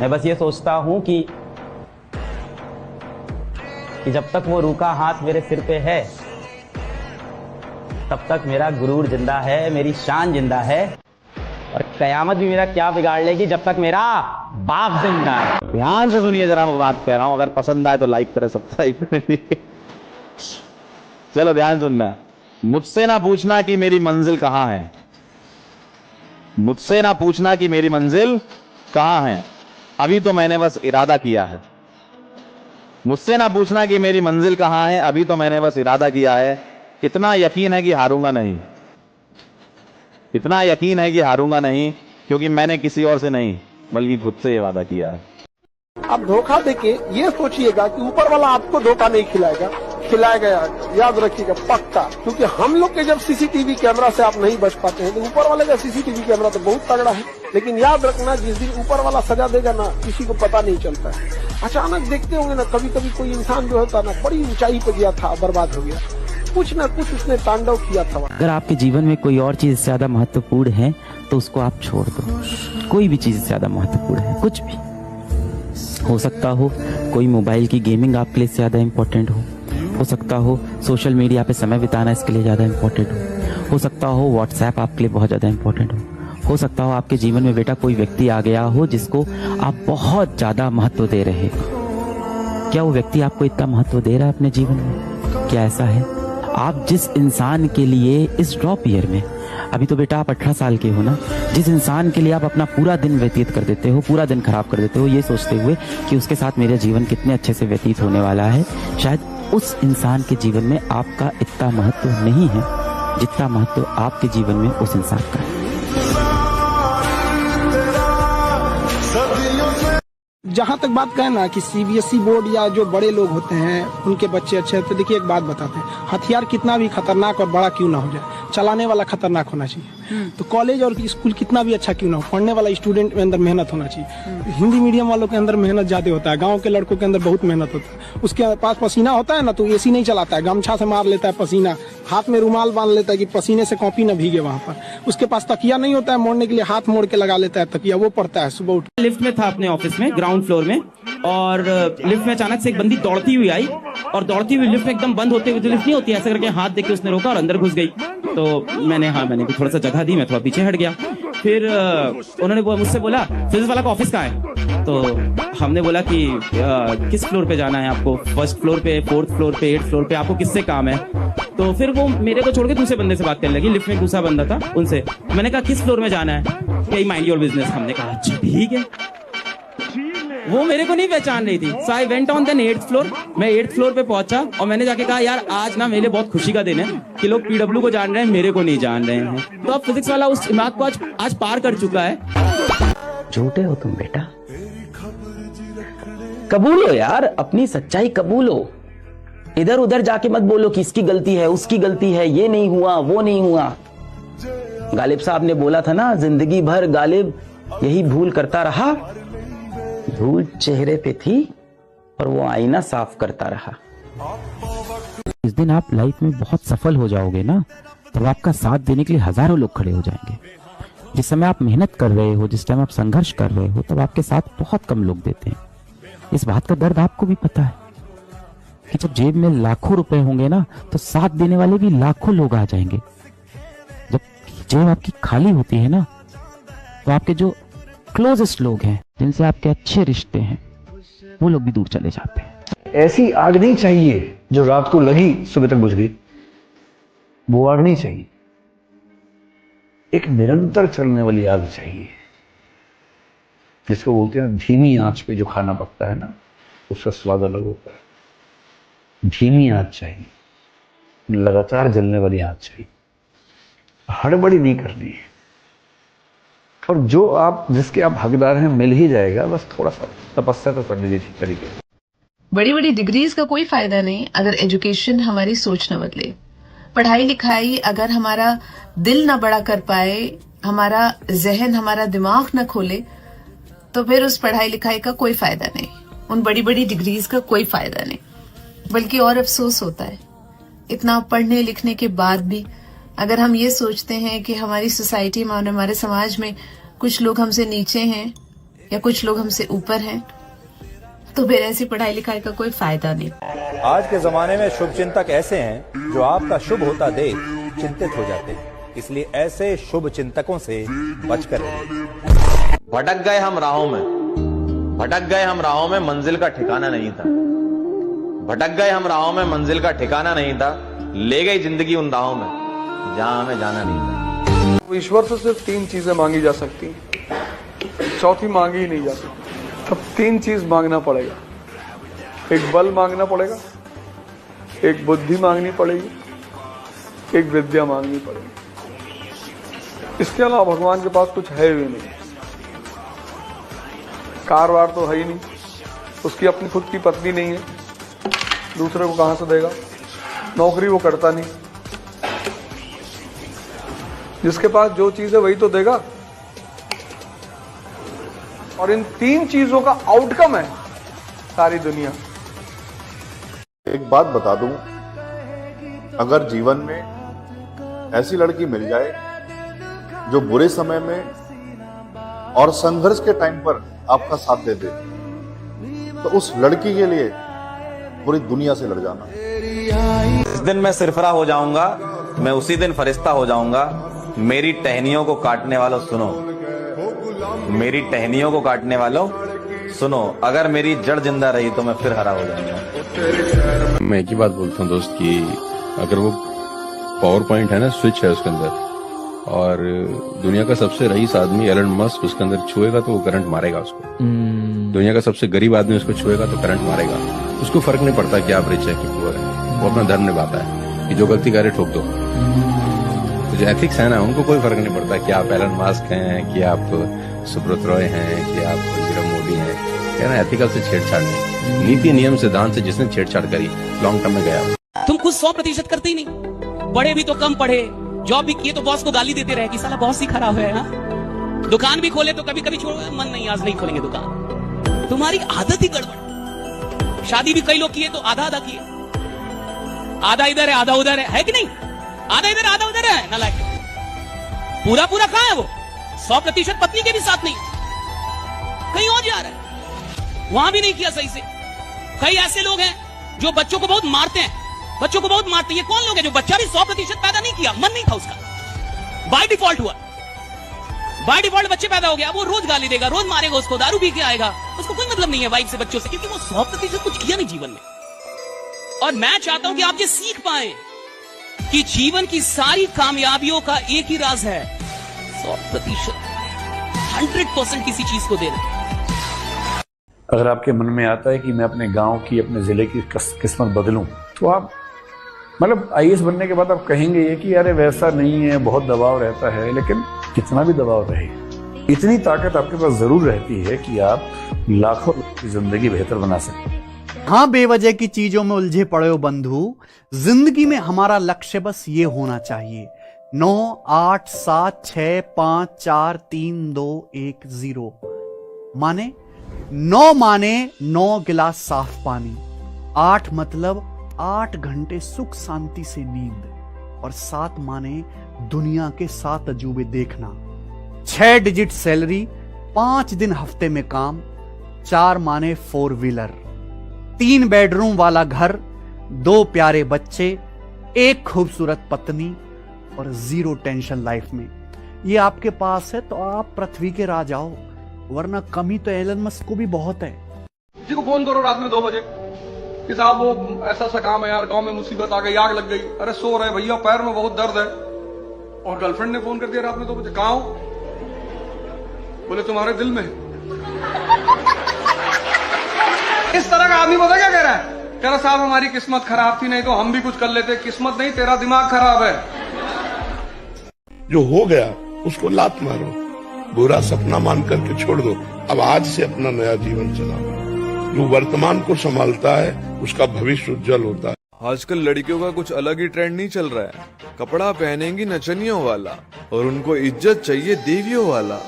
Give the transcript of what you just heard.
मैं बस ये सोचता हूँ कि जब तक वो रूखा हाथ मेरे सिर पे है तब तक मेरा गुरूर जिंदा है, मेरी शान जिंदा है, और कयामत भी मेरा क्या बिगाड़ लेगी जब तक मेरा बाप जिंदा है। ध्यान से सुनिए जरा, मैं बात कह रहा हूं, अगर पसंद आए तो लाइक करें, सब्सक्राइब। चलो ध्यान सुनना। मुझसे ना पूछना कि मेरी मंजिल कहां है, मुझसे ना पूछना कि मेरी मंजिल कहां है, अभी तो मैंने बस इरादा किया है। मुझसे ना पूछना कि मेरी मंजिल कहां है, अभी तो मैंने बस इरादा किया है। इतना यकीन है कि हारूंगा नहीं, इतना यकीन है कि हारूंगा नहीं, क्योंकि मैंने किसी और से नहीं बल्कि खुद से ये वादा किया है। आप धोखा देके ये सोचिएगा कि ऊपर वाला आपको धोखा नहीं खिलाएगा, खिलाएगा याद रखिएगा पक्का। क्योंकि हम लोग के जब सीसीटीवी कैमरा से आप नहीं बच पाते हैं तो ऊपर वाले का सीसीटीवी कैमरा तो बहुत तगड़ा है। लेकिन याद रखना, जिस दिन ऊपर वाला सजा देगा ना, किसी को पता नहीं चलता है। अचानक देखते होंगे ना, कभी कभी कोई इंसान जो होता है ना, बड़ी ऊंचाई पे गया था, बर्बाद हो गया, कुछ ना कुछ उसने तांडव किया था। अगर आपके जीवन में कोई और चीज ज्यादा महत्वपूर्ण है तो उसको आप छोड़ दो। कोई भी चीज ज्यादा महत्वपूर्ण है, कुछ भी हो सकता हो। कोई मोबाइल की गेमिंग आपके लिए ज्यादा इम्पोर्टेंट हो सकता हो सोशल मीडिया पे समय बिताना इसके लिए ज्यादा इम्पोर्टेंट हो सकता हो व्हाट्सएप आपके लिए बहुत ज्यादा इम्पोर्टेंट हो सकता हो आपके जीवन में बेटा कोई व्यक्ति आ गया हो जिसको आप बहुत ज्यादा महत्व दे रहे हो। क्या वो व्यक्ति आपको इतना महत्व दे रहा है अपने जीवन में? क्या ऐसा है? आप जिस इंसान के लिए इस ड्रॉप ईयर में, अभी तो बेटा आप 18 साल के हो ना, जिस इंसान के लिए आप अपना पूरा दिन व्यतीत कर देते हो, पूरा दिन खराब कर देते हो, ये सोचते हुए कि उसके साथ मेरा जीवन कितने अच्छे से व्यतीत होने वाला है, शायद उस इंसान के जीवन में आपका इतना महत्व नहीं है जितना महत्व आपके जीवन में उस इंसान का है। जहाँ तक बात कहें ना कि सीबीएसई बोर्ड या जो बड़े लोग होते हैं उनके बच्चे अच्छे हैं, तो देखिए एक बात बताते हैं, हथियार कितना भी खतरनाक और बड़ा क्यों ना हो जाए, चलाने वाला खतरनाक होना चाहिए। तो कॉलेज और स्कूल कितना भी अच्छा क्यों ना हो, पढ़ने वाला स्टूडेंट में अंदर मेहनत होना चाहिए। हिंदी मीडियम वालों के अंदर मेहनत ज्यादा होता है, गाँव के लड़कों के अंदर बहुत मेहनत होता है। उसके पास पसीना होता है ना, तो एसी नहीं चलाता है, गमछा से मार लेता है पसीना, हाथ में रुमाल बांध लेता है कि पसीने से कॉपी न भीगे वहाँ पर। उसके पास तकिया नहीं होता है मोड़ने के लिए, हाथ मोड़ के लगा लेता है तकिया, वो पड़ता है सुबह उठ। लिफ्ट में था अपने ऑफिस में, ग्राउंड फ्लोर में, और लिफ्ट में अचानक से एक बंदी दौड़ती हुई आई और दौड़ती हुई लिफ्ट में एकदम बंद होते हुए, जो लिफ्ट नहीं होती ऐसे करके हाथ देके उसने रोका और अंदर घुस गई। तो मैंने भी थोड़ा सा जगह दी, मैं थोड़ा पीछे हट गया। फिर उन्होंने मुझसे बोला फिजिक्स वाला का ऑफिस कहाँ है? तो हमने बोला कि किस फ्लोर पे जाना है आपको, फर्स्ट फ्लोर पे, फोर्थ फ्लोर पे, 8th फ्लोर पे, आपको किससे काम है? तो फिर वो मेरे को छोड़ के दूसरे बंदे से बात करने लगी। लिफ्ट में दूसरा बंदा था, उनसे मैंने कहा किस फ्लोर में जाना है? कहीं माइंड योर बिजनेस। हमने कहा अच्छा ठीक है। वो मेरे को नहीं पहचान रही थी। So I went on then 8th floor. मैं 8th फ्लोर पे पहुंचा और मैंने जाके कहा यार आज ना मेरे लिए बहुत खुशी का दिन है कि लोग पीडब्ल्यू को जान रहे हैं, मेरे को नहीं जान रहे हैं। तो अब फिजिक्स वाला उस इमारत को आज पार कर चुका है। झूठे हो तुम बेटा, कबूलो यार, अपनी सच्चाई कबूलो। इधर उधर जाके मत बोलो कि इसकी गलती है, उसकी गलती है, ये नहीं हुआ, वो नहीं हुआ। गालिब साहब ने बोला था ना, जिंदगी भर गालिब यही भूल करता रहा, धूल चेहरे पे थी और वो आईना साफ करता रहा। जिस दिन आप लाइफ में बहुत सफल हो जाओगे ना, तब आपका साथ देने के लिए हजारों लोग खड़े हो जाएंगे। जिस समय आप मेहनत कर रहे हो, जिस टाइम आप संघर्ष कर रहे हो, तब आपके साथ बहुत कम लोग देते हैं। इस बात का दर्द आपको भी पता है कि जब जेब में लाखों रुपए होंगे ना, तो साथ देने वाले भी लाखों लोग आ जाएंगे। जब जेब आपकी खाली होती है ना, तो आपके जो क्लोजेस्ट लोग हैं, जिनसे आपके अच्छे रिश्ते हैं, वो लोग भी दूर चले जाते हैं। ऐसी आग नहीं चाहिए जो रात को लगी सुबह तक बुझ गई, वो आग नहीं चाहिए। एक निरंतर चलने वाली आग चाहिए, जिसको बोलते हैं धीमी आंच पे जो खाना पकता है ना, उसका स्वाद अलग होता है। धीमी आंच चाहिए, लगातार जलने वाली आंच चाहिए, हड़बड़ी नहीं करनी है। और जो जिसके आप हकदार हैं मिल ही जाएगा, बस थोड़ा सा तपस्या तो कर लीजिए ठीक तरीके से। बड़ी बड़ी डिग्रीज का कोई फायदा नहीं अगर एजुकेशन हमारी सोच न बदले। पढ़ाई लिखाई अगर हमारा दिल ना बड़ा कर पाए, हमारा जहन, हमारा दिमाग न खोले, तो फिर उस पढ़ाई लिखाई का कोई फायदा नहीं, उन बड़ी बड़ी डिग्रीज का कोई फायदा नहीं। बल्कि और अफसोस होता है, इतना पढ़ने लिखने के बाद भी अगर हम ये सोचते हैं कि हमारी सोसाइटी में और हमारे समाज में कुछ लोग हमसे नीचे हैं, या कुछ लोग हमसे ऊपर हैं, तो फिर ऐसी पढ़ाई लिखाई का कोई फायदा नहीं। आज के जमाने में शुभ चिंतक ऐसे हैं जो आपका शुभ होता देख चिंतित हो जाते हैं, इसलिए ऐसे शुभ चिंतकों से बचकर रहें। भटक गए हम राहों में, भटक गए हम राहों में, मंजिल का ठिकाना नहीं था। भटक गए हम राहों में, मंजिल का ठिकाना नहीं था। ले गई जिंदगी उन राहों में जहां हमें जाना नहीं था। ईश्वर से सिर्फ 3 चीजें मांगी जा सकती हैं, चौथी मांगी ही नहीं जा सकती। तब 3 चीज मांगना पड़ेगा। एक बल मांगना पड़ेगा, एक बुद्धि मांगनी पड़ेगी, एक विद्या मांगनी पड़ेगी। इसके अलावा भगवान के पास कुछ है भी नहीं। कार वार तो है ही नहीं, उसकी अपनी खुद की पत्नी नहीं है, दूसरे को कहां से देगा। नौकरी वो करता नहीं, जिसके पास जो चीज है वही तो देगा। और इन 3 चीजों का आउटकम है सारी दुनिया। एक बात बता दूं, अगर जीवन में ऐसी लड़की मिल जाए जो बुरे समय में और संघर्ष के टाइम पर आपका साथ दे दे, तो उस लड़की के लिए पूरी दुनिया से लड़ जाना। जिस दिन मैं सिरफरा हो जाऊंगा, मैं उसी दिन फरिश्ता हो जाऊंगा। मेरी टहनियों को काटने वालों सुनो, मेरी टहनियों को काटने वालों सुनो, अगर मेरी जड़ जिंदा रही तो मैं फिर हरा हो जाऊंगा। मैं एक ही बात बोलता हूँ दोस्त कि अगर वो पावर पॉइंट है ना, स्विच है उसके अंदर, और दुनिया का सबसे रईस आदमी एलन मस्क उसके अंदर छुएगा तो वो करंट मारेगा उसको। दुनिया का सबसे गरीब आदमी उसको छुएगा तो करंट मारेगा। उसको फर्क नहीं पड़ता कि आप रिच है कि पुअर है, वो अपना धर्म निभाता है कि जो गलती करे ठोक दो। तो जो एथिक्स है ना, उनको कोई फर्क नहीं पड़ता कि आप एलन मस्क हैं, कि आप सुब्रत रॉय हैं, कि आप नीरव मोदी हैं। क्या ना, एथिकल से छेड़छाड़ नहीं, नीति नियम सिद्धांत से जिसने छेड़छाड़ करी लॉन्ग टर्म में गया। तुम खुद 100% करते ही नहीं, पढ़े भी तो कम पढ़े, जॉब भी किए तो बॉस को गाली देते रहे कि साला बॉस ही खराब है। हाँ? दुकान भी खोले तो कभी कभी छोड़ो, मन नहीं आज नहीं खोलेंगे दुकान। तुम्हारी आदत ही गड़बड़। शादी भी कई लोग किए तो आधा आधा किए, आधा इधर है आधा उधर है कि नहीं? आधा इधर आधा उधर है ना, लाइक पूरा पूरा कहां है वो? 100% पत्नी के भी साथ नहीं, कहीं और जा रहा है, वहां भी नहीं किया सही से। कई ऐसे लोग हैं जो बच्चों को बहुत मारते हैं, बच्चों को बहुत मारते हैं। ये कौन लोग हैं जो बच्चा भी 100% पैदा नहीं किया, मन नहीं था उसका, बाय डिफॉल्ट हुआ, बाय डिफॉल्ट बच्चे पैदा हो गया, वो रोज गाली देगा, रोज मारेगा उसको, दारू पी के आएगा, उसको कोई मतलब नहीं है वाइफ से, बच्चों से, क्योंकि वो 100% कुछ किया नहीं जीवन में। और मैं चाहता हूं कि आप ये सीख पाए कि जीवन की सारी कामयाबियों का एक ही राज है, 100%, 100% किसी चीज को देना। अगर आपके मन में आता है कि मैं अपने गांव की, अपने जिले की किस्मत बदलूं, तो आप मतलब IAS बनने के बाद आप कहेंगे ये कि अरे वैसा नहीं है, बहुत दबाव रहता है। लेकिन कितना भी दबाव रहे, इतनी ताकत आपके पास जरूर रहती है कि आप लाखों की जिंदगी बेहतर बना सकते हैं। हाँ, बेवजह की चीजों में उलझे पड़े हो बंधु, जिंदगी में हमारा लक्ष्य बस ये होना चाहिए, 9 8 7 6 5 4 3 2 1 0। माने 9 माने 9 गिलास साफ पानी, 8 मतलब 8 घंटे सुख शांति से नींद, और 7 माने दुनिया के 7 अजूबे देखना, 6 डिजिट सैलरी, 5 दिन हफ्ते में काम, 4 माने 4 व्हीलर, 3 बेडरूम वाला घर, 2 प्यारे बच्चे, 1 खूबसूरत पत्नी और 0 टेंशन लाइफ में। ये आपके पास है तो आप पृथ्वी के राजा हो, वरना कमी तो एलन मस्क को भी बहुत है। किसी को फोन करो रात में 2 बजे कि साहब वो ऐसा सा काम है यार, गांव में मुसीबत आ गई, आग लग गई। अरे सो रहे भैया, पैर में बहुत दर्द है। और गर्लफ्रेंड ने फोन कर दिया रात में 2 बजे, कहां हो? बोले तुम्हारे दिल में। इस तरह का आदमी पता क्या कह रहा है? कह रहा साहब हमारी किस्मत खराब थी, नहीं तो हम भी कुछ कर लेते। किस्मत नहीं, तेरा दिमाग खराब है। जो हो गया उसको लात मारो, बुरा सपना मान करके छोड़ दो। अब आज से अपना नया जीवन चलाओ। जो वर्तमान को संभालता है उसका भविष्य उज्जवल होता है। आजकल लड़कियों का कुछ अलग ही ट्रेंड नहीं चल रहा है, कपड़ा पहनेंगी नचनियों वाला और उनको इज्जत चाहिए देवियों वाला।